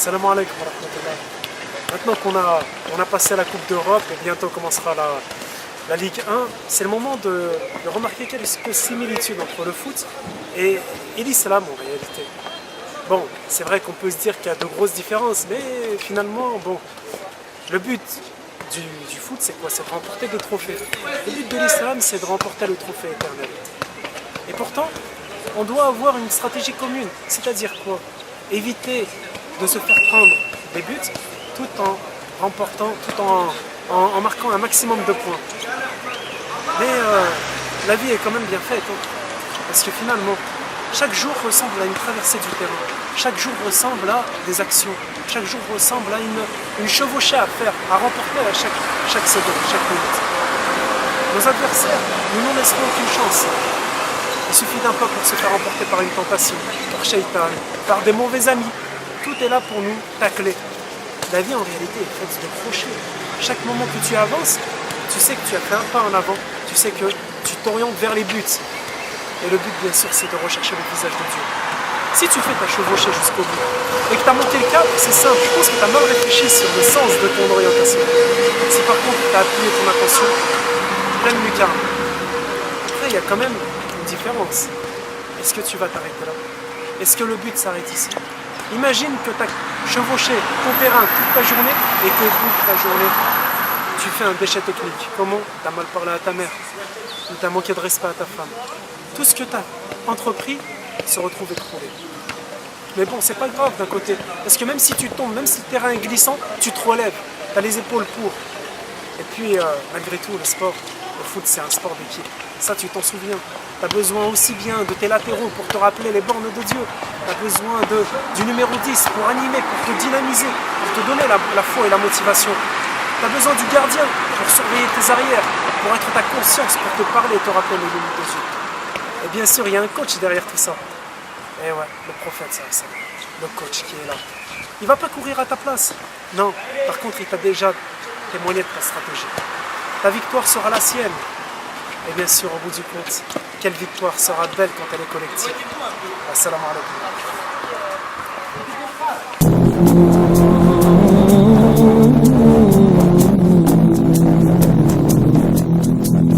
Salam alaikum wa rahmatullah. Maintenant qu'on a passé la Coupe d'Europe et bientôt commencera la Ligue 1, c'est le moment de remarquer quelques similitudes entre le foot et l'islam en réalité. Bon, c'est vrai qu'on peut se dire qu'il y a de grosses différences, mais finalement, bon, le but du foot, c'est quoi? C'est de remporter des trophées. Le but de l'islam, c'est de remporter le trophée éternel. Et pourtant, on doit avoir une stratégie commune, c'est-à-dire quoi? Éviter de se faire prendre des buts tout en remportant, tout en marquant un maximum de points. Mais la vie est quand même bien faite, hein, parce que finalement, chaque jour ressemble à une traversée du terrain, chaque jour ressemble à des actions, chaque jour ressemble à une chevauchée à faire, à remporter à chaque seconde, chaque minute. Nos adversaires, nous n'en laisserons aucune chance. Il suffit d'un pas pour se faire emporter par une tentation, par shaitan, par des mauvais amis. Tout est là pour nous tacler. La vie en réalité est faite de crochets. Chaque moment que tu avances, tu sais que tu as fait un pas en avant, tu sais que tu t'orientes vers les buts. Et le but bien sûr c'est de rechercher le visage de Dieu. Si tu fais ta chevauchée jusqu'au bout et que tu as monté le cap, c'est simple, je pense que tu as mal réfléchi sur le sens de ton orientation. Si par contre tu as appuyé ton attention, pleine lucarne. Après il y a quand même une différence. Est-ce que tu vas t'arrêter là? Est-ce que le but s'arrête ici? Imagine que tu as chevauché ton terrain toute ta journée et qu'au bout de ta journée, tu fais un déchet technique. Comment? Tu as mal parlé à ta mère, ou tu as manqué de respect à ta femme. Tout ce que tu as entrepris se retrouve écroulé. Mais bon, c'est pas grave d'un côté, parce que même si tu tombes, même si le terrain est glissant, tu te relèves, tu as les épaules pour. Et puis, malgré tout, le sport, le foot, c'est un sport d'équipe. Ça, tu t'en souviens. Tu as besoin aussi bien de tes latéraux pour te rappeler les bornes de Dieu. Tu as besoin du numéro 10 pour animer, pour te dynamiser, pour te donner la foi et la motivation. Tu as besoin du gardien pour surveiller tes arrières, pour être ta conscience, pour te parler et te rappeler les limites de Dieu. Et bien sûr, il y a un coach derrière tout ça. Et ouais, le prophète, ça, le coach qui est là. Il va pas courir à ta place. Non, par contre, il t'a déjà témoigné de ta stratégie. Ta victoire sera la sienne. Et bien sûr, au bout du compte, quelle victoire sera belle quand elle est collective. Assalamu alaikum.